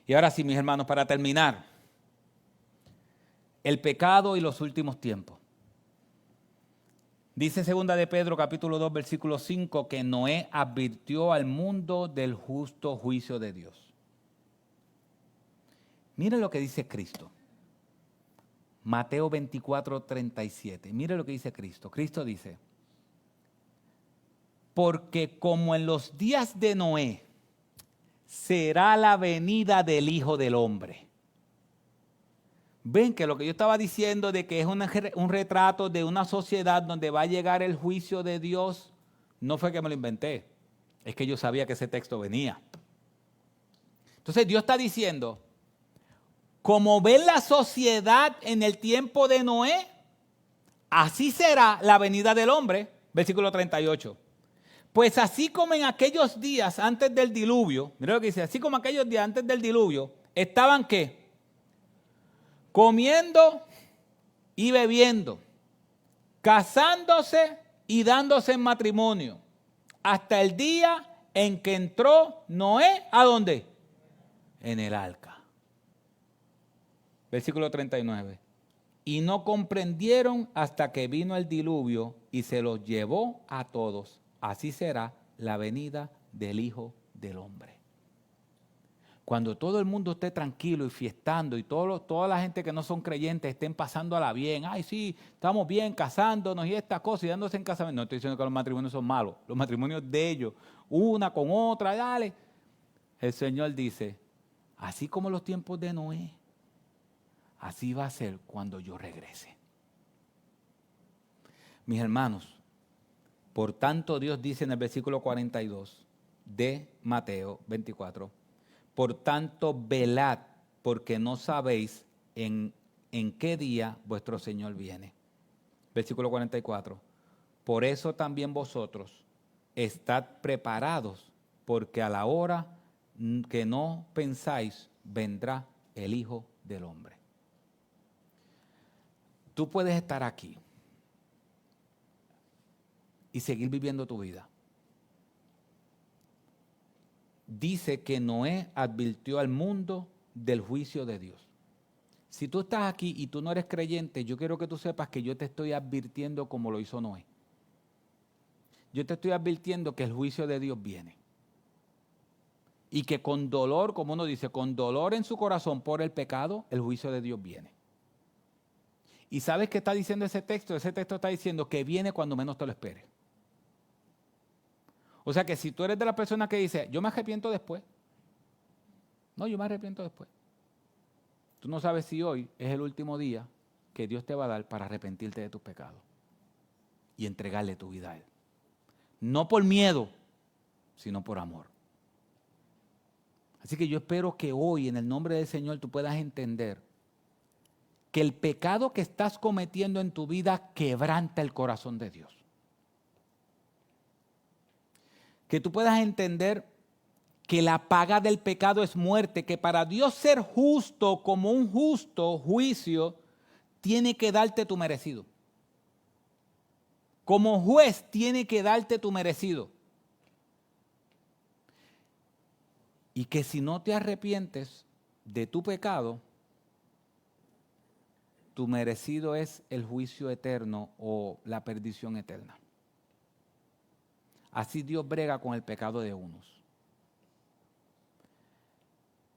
Y ahora sí, mis hermanos, para terminar, el pecado y los últimos tiempos. Dice 2 de Pedro capítulo 2 versículo 5 que Noé advirtió al mundo del justo juicio de Dios. Miren lo que dice Cristo. Mateo 24:37. Miren lo que dice Cristo. Cristo dice, porque como en los días de Noé será la venida del Hijo del Hombre. Ven que lo que yo estaba diciendo de que es un retrato de una sociedad donde va a llegar el juicio de Dios, no fue que me lo inventé, es que yo sabía que ese texto venía. Entonces Dios está diciendo, como ven la sociedad en el tiempo de Noé, así será la venida del hombre, versículo 38. Pues así como en aquellos días antes del diluvio, mira lo que dice, así como aquellos días antes del diluvio, estaban ¿qué? Comiendo y bebiendo, casándose y dándose en matrimonio, hasta el día en que entró Noé, ¿a dónde? En el arca. Versículo 39. Y no comprendieron hasta que vino el diluvio y se los llevó a todos. Así será la venida del Hijo del Hombre. Cuando todo el mundo esté tranquilo y fiestando y toda la gente que no son creyentes estén pasándola bien, ay sí, estamos bien casándonos y estas cosas y dándose en casamiento. No estoy diciendo que los matrimonios son malos, los matrimonios de ellos, una con otra, dale. El Señor dice, así como los tiempos de Noé, así va a ser cuando yo regrese. Mis hermanos, por tanto Dios dice en el versículo 42 de Mateo 24, por tanto velad, porque no sabéis en qué día vuestro Señor viene. Versículo 44, por eso también vosotros estad preparados, porque a la hora que no pensáis vendrá el Hijo del Hombre. Tú puedes estar aquí y seguir viviendo tu vida. Dice que Noé advirtió al mundo del juicio de Dios. Si tú estás aquí y tú no eres creyente, yo quiero que tú sepas que yo te estoy advirtiendo como lo hizo Noé. Yo te estoy advirtiendo que el juicio de Dios viene. Y que con dolor, como uno dice, con dolor en su corazón por el pecado, el juicio de Dios viene. ¿Y sabes qué está diciendo ese texto? Ese texto está diciendo que viene cuando menos te lo esperes. O sea que si tú eres de la persona que dice, yo me arrepiento después. No, yo me arrepiento después. Tú no sabes si hoy es el último día que Dios te va a dar para arrepentirte de tus pecados y entregarle tu vida a Él. No por miedo, sino por amor. Así que yo espero que hoy, en el nombre del Señor, tú puedas entender que el pecado que estás cometiendo en tu vida quebranta el corazón de Dios. Que tú puedas entender que la paga del pecado es muerte, que para Dios ser justo como un justo juicio, tiene que darte tu merecido. Como juez tiene que darte tu merecido. Y que si no te arrepientes de tu pecado, tu merecido es el juicio eterno o la perdición eterna. Así Dios brega con el pecado de unos.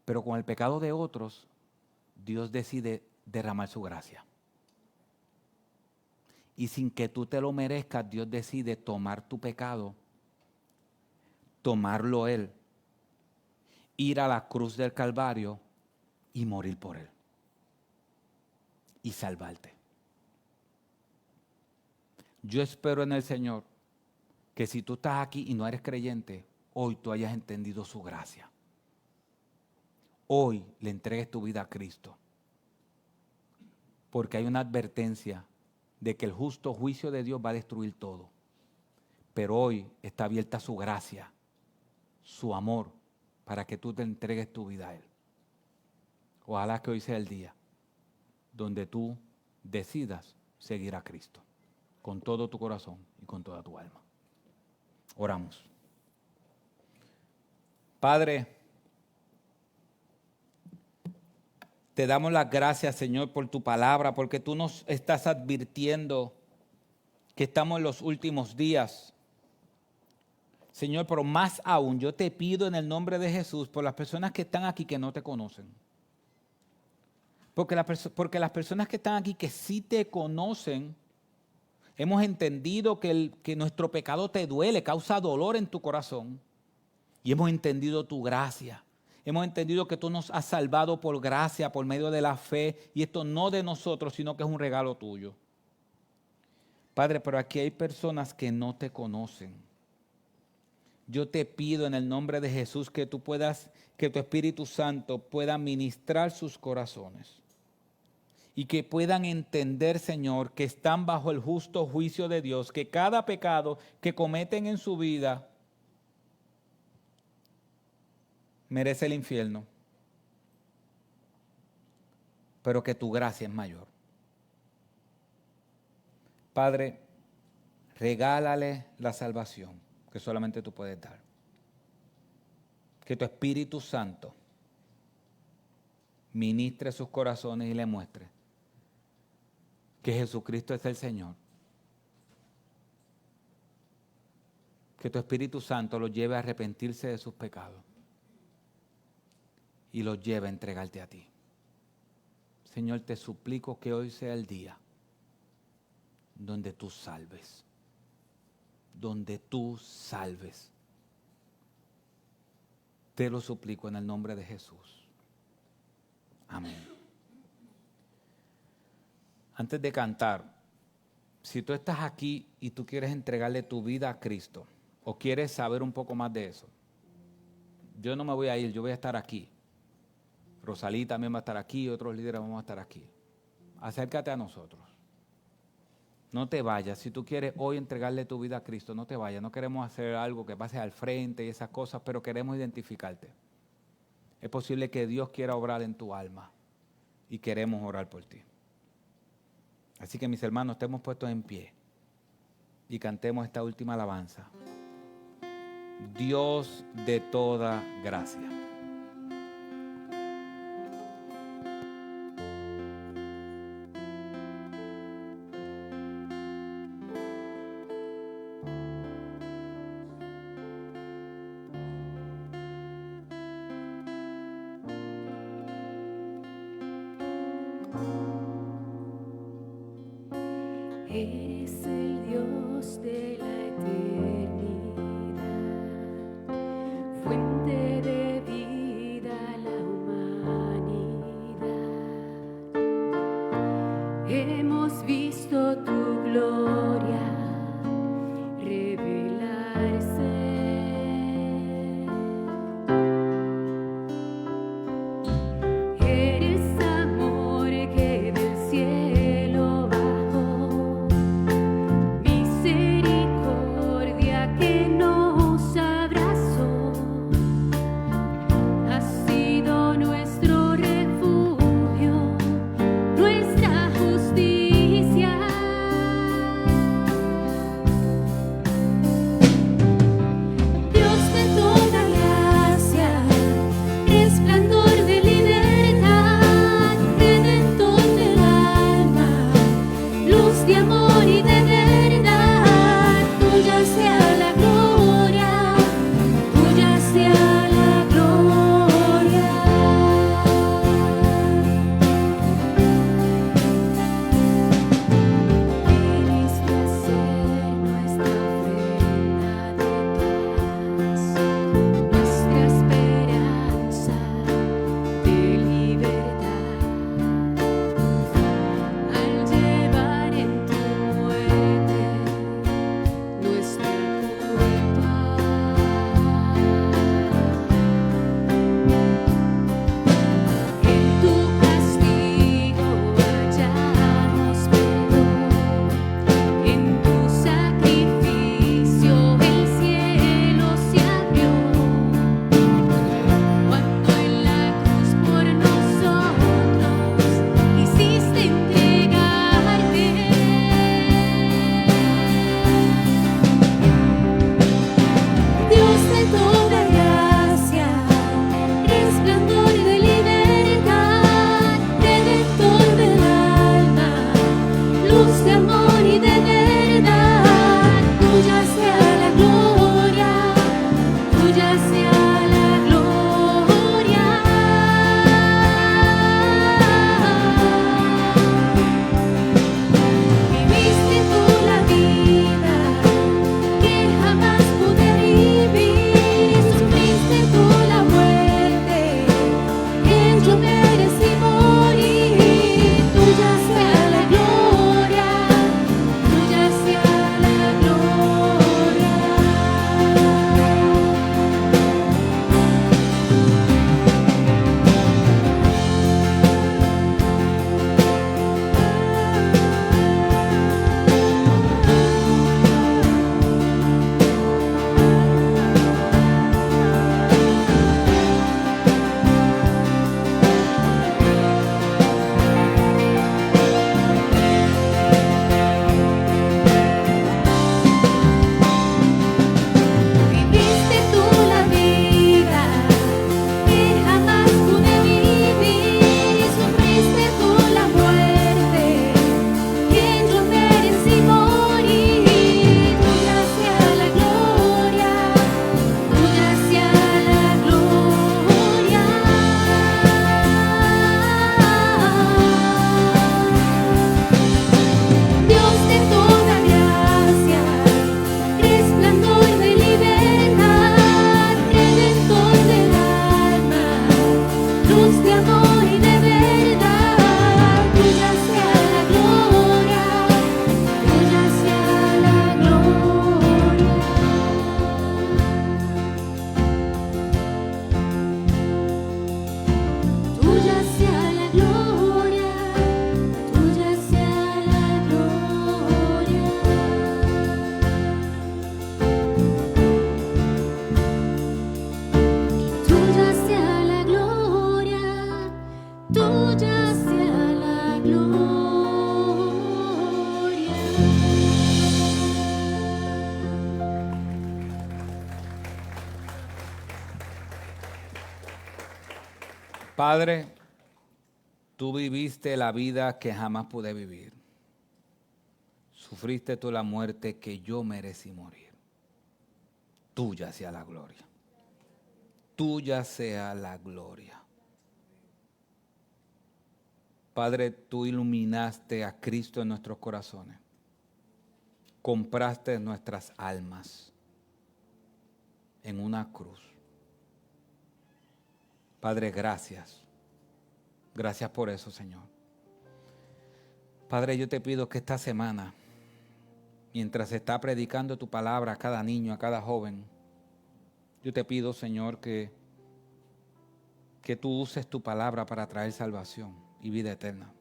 Pero con el pecado de otros, Dios decide derramar su gracia. Y sin que tú te lo merezcas, Dios decide tomar tu pecado, tomarlo Él, ir a la cruz del Calvario y morir por Él. Y salvarte. Yo espero en el Señor que si tú estás aquí y no eres creyente, hoy tú hayas entendido su gracia. Hoy le entregues tu vida a Cristo. Porque hay una advertencia de que el justo juicio de Dios va a destruir todo. Pero hoy está abierta su gracia, su amor, para que tú te entregues tu vida a Él. Ojalá que hoy sea el día donde tú decidas seguir a Cristo con todo tu corazón y con toda tu alma. Oramos. Padre, te damos las gracias, Señor, por tu palabra, porque tú nos estás advirtiendo que estamos en los últimos días. Señor, pero más aún, yo te pido en el nombre de Jesús por las personas que están aquí que no te conocen. Porque las personas que están aquí que sí te conocen, hemos entendido que nuestro pecado te duele, causa dolor en tu corazón. Y hemos entendido tu gracia. Hemos entendido que tú nos has salvado por gracia, por medio de la fe. Y esto no de nosotros, sino que es un regalo tuyo. Padre, pero aquí hay personas que no te conocen. Yo te pido en el nombre de Jesús que tú puedas, que tu Espíritu Santo pueda ministrar sus corazones. Y que puedan entender, Señor, que están bajo el justo juicio de Dios, que cada pecado que cometen en su vida merece el infierno, pero que tu gracia es mayor. Padre, regálale la salvación que solamente tú puedes dar. Que tu Espíritu Santo ministre sus corazones y le muestre que Jesucristo es el Señor. Que tu Espíritu Santo los lleve a arrepentirse de sus pecados y los lleve a entregarte a ti. Señor, te suplico que hoy sea el día donde tú salves. Donde tú salves. Te lo suplico en el nombre de Jesús. Amén. Antes de cantar, si tú estás aquí y tú quieres entregarle tu vida a Cristo o quieres saber un poco más de eso, yo no me voy a ir, yo voy a estar aquí. Rosalí también va a estar aquí, otros líderes vamos a estar aquí. Acércate a nosotros. No te vayas. Si tú quieres hoy entregarle tu vida a Cristo, no te vayas. No queremos hacer algo que pase al frente y esas cosas, pero queremos identificarte. Es posible que Dios quiera obrar en tu alma y queremos orar por ti. Así que mis hermanos, estemos puestos en pie y cantemos esta última alabanza. Dios de toda gracia. Eres el Dios de la eternidad, fuente de vida a la humanidad. Hemos visto tu gloria revelarse. Eres amor que del cielo bajó, misericordia que nos abrazó. Has sido nuestro refugio, nuestra justicia. Dios de toda gracia, resplandor de libertad, redentor del alma, luz de amor y de verdad. Tuya sea la gloria, tuya sea la gloria. Viniste a ser nuestra ofrenda de paz, nuestra esperanza de libertad. Al llevar en tu muerte nuestra culpa, en tu castigo hallamos perdón, en tu sacrificio el cielo se abrió. Cuando en la cruz por nosotros quisiste entregarte, Dios de toda gracia, resplandor de libertad, redentor del alma, luz de amor y de verdad. Tuya sea la gloria, tuya sea la gloria. Viviste tú la vida que jamás pude vivir, sufriste tú la muerte que yo merecí morir. Tuya sea la gloria, tuya sea la gloria. Padre, tú viviste la vida que jamás pude vivir. Sufriste tú la muerte que yo merecí morir. Tuya sea la gloria. Tuya sea la gloria. Padre, tú iluminaste a Cristo en nuestros corazones. Compraste nuestras almas en una cruz. Padre, gracias. Gracias por eso, Señor. Padre, yo te pido que esta semana, mientras se está predicando tu palabra a cada niño, a cada joven, yo te pido, Señor, que tú uses tu palabra para traer salvación y vida eterna.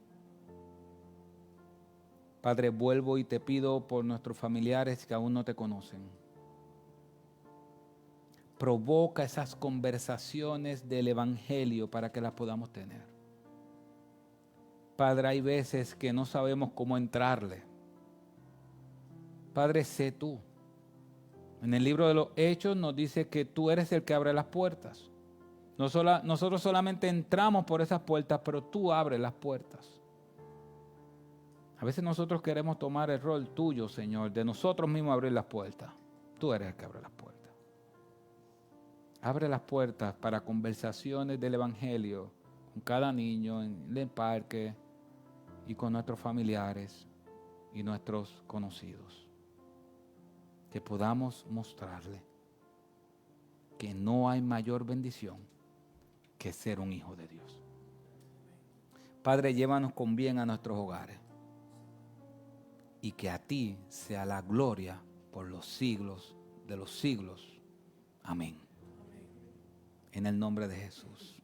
Padre, vuelvo y te pido por nuestros familiares que aún no te conocen. Provoca esas conversaciones del Evangelio para que las podamos tener. Padre, hay veces que no sabemos cómo entrarle. Padre, sé tú. En el libro de los Hechos nos dice que tú eres el que abre las puertas. Nosotros solamente entramos por esas puertas, pero tú abres las puertas. A veces nosotros queremos tomar el rol tuyo, Señor, de nosotros mismos abrir las puertas. Tú eres el que abre las puertas. Abre las puertas para conversaciones del Evangelio con cada niño en el parque y con nuestros familiares y nuestros conocidos. Que podamos mostrarle que no hay mayor bendición que ser un hijo de Dios. Padre, llévanos con bien a nuestros hogares y que a ti sea la gloria por los siglos de los siglos. Amén. En el nombre de Jesús.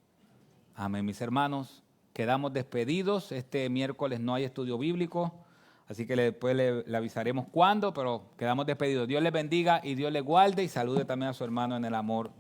Amén. Mis hermanos, quedamos despedidos. Este miércoles no hay estudio bíblico, así que después le avisaremos cuándo, pero quedamos despedidos. Dios les bendiga y Dios les guarde y salude también a su hermano en el amor.